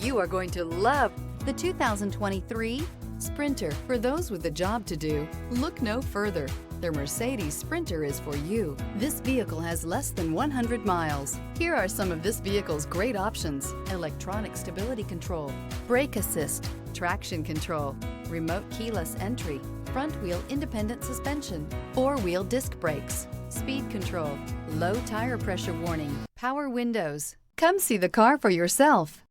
You are going to love the 2023 Sprinter. For those with a job to do, look no further. The Mercedes Sprinter is for you. This vehicle has less than 100 miles. Here are some of this vehicle's great options: electronic stability control, brake assist, traction control, remote keyless entry, front wheel independent suspension, four-wheel disc brakes, speed control, low tire pressure warning, power windows. Come see the car for yourself.